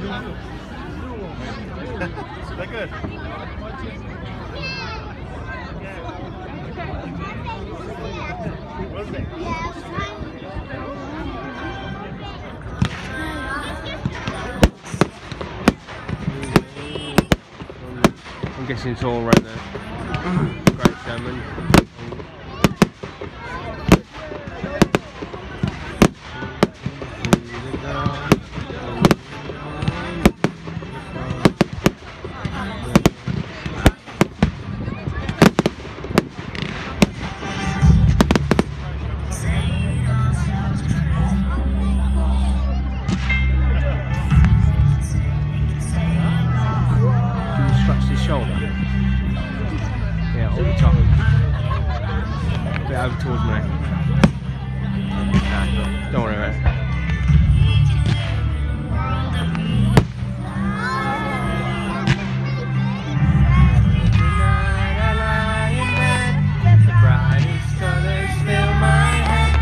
They're good. I'm guessing it's all around there. Great salmon. Over towards me. Nah, don't worry about it. The brightest colors fill my head.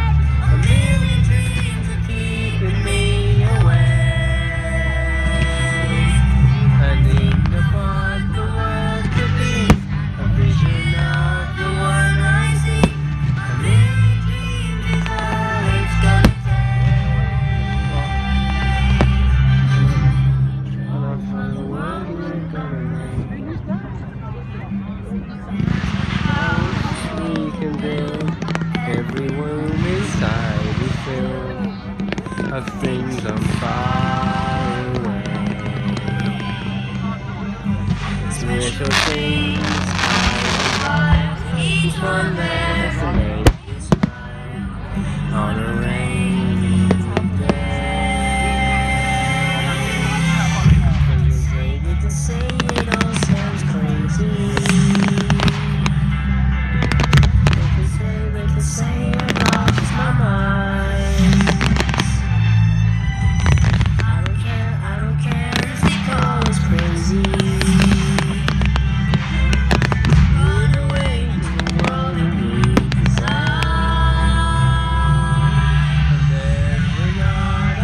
A million dreams are keeping me awake. And in the past the world could be a vision of the one I see. Every room inside is filled of things I'm far away. Little things each one resonates on a rainy day. You can say it all sounds crazy. Say it lost my mind. I don't care if they call us crazy. Either way, the world will be designed. And every night I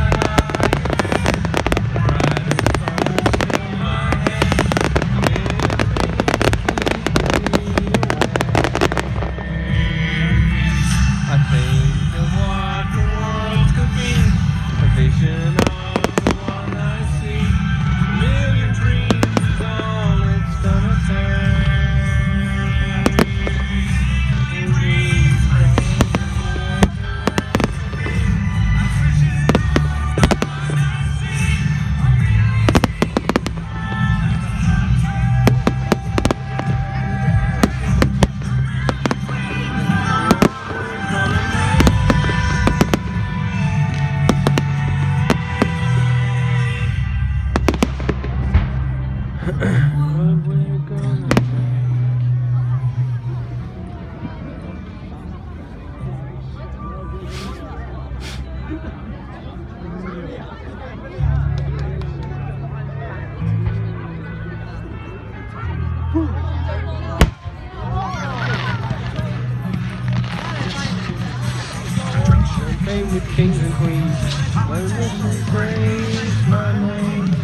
Champagne with kings and queens, my listen praise my name.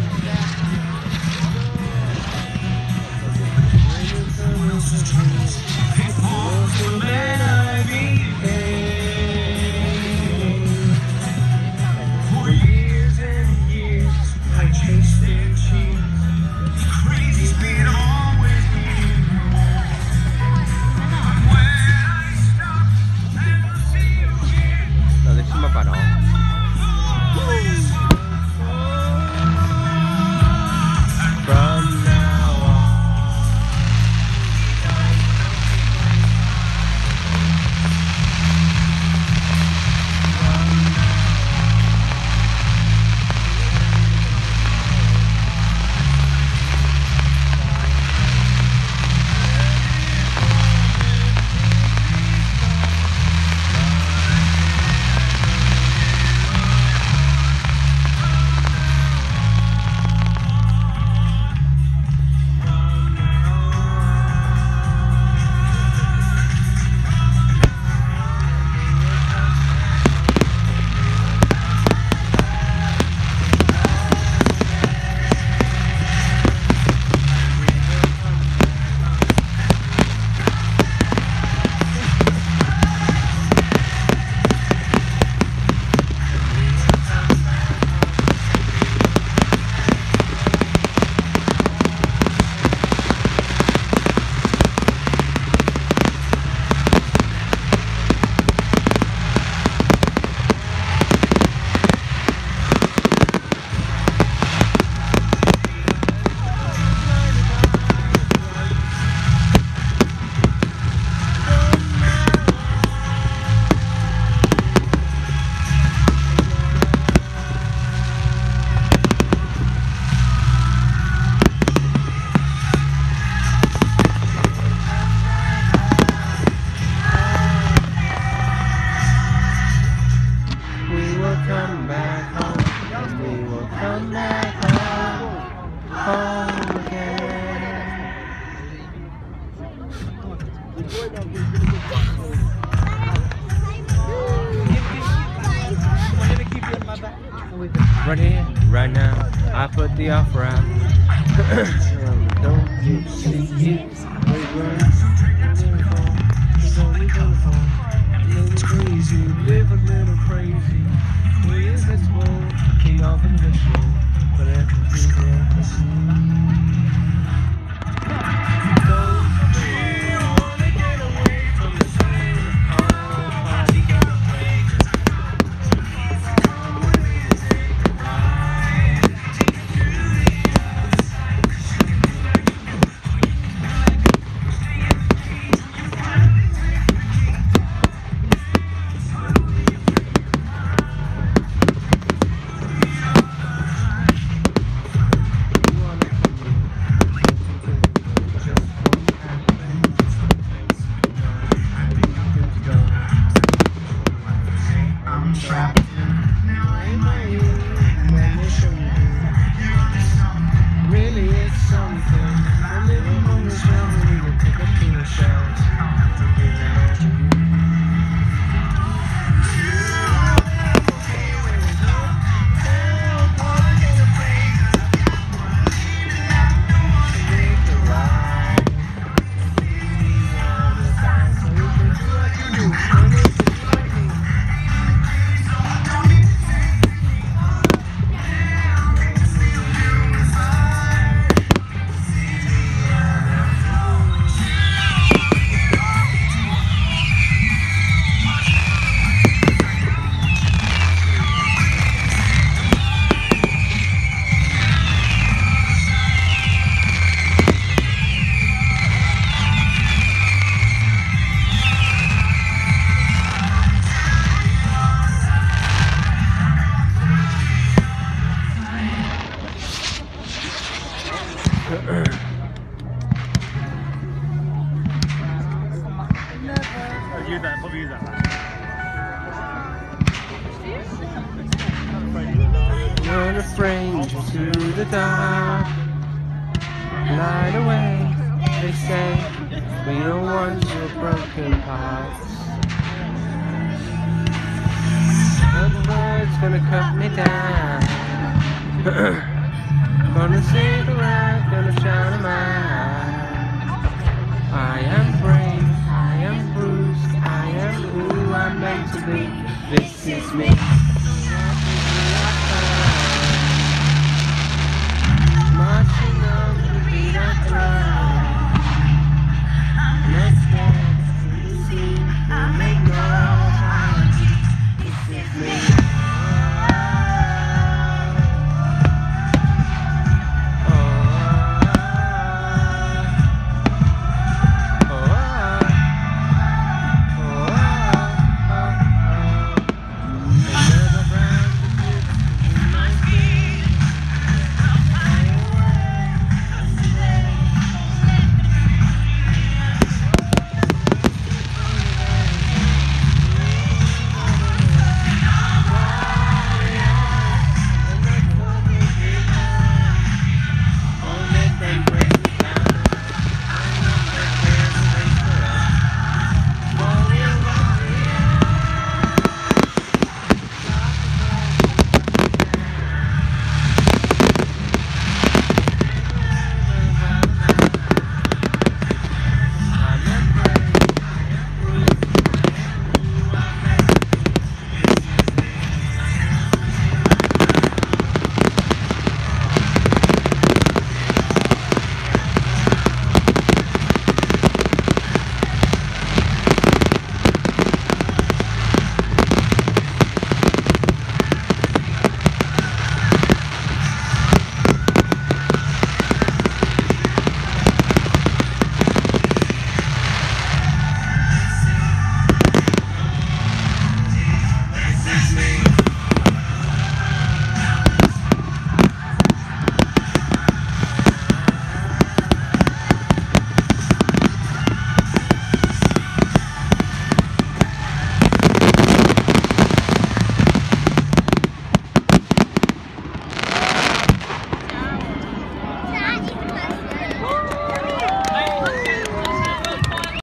The man I became. For years and years I chased their cheeks. Crazy speed always near. When I stop and see you again. No, this is my bottle. From now on, right here, right now. I put the offer out. Don't you see it? Wait, run. It's crazy, live a little crazy. We is this world, king of invisible, but everything's really is something. A little more than we pick up to the shelves. Use that. Probably use that. Not a stranger to the dark. Light away, they say. We don't want your broken parts. The bird's gonna cut me down. Gonna see the light, gonna shine a mine. I am brave, I am bruised, I am who I'm meant to be. This is me.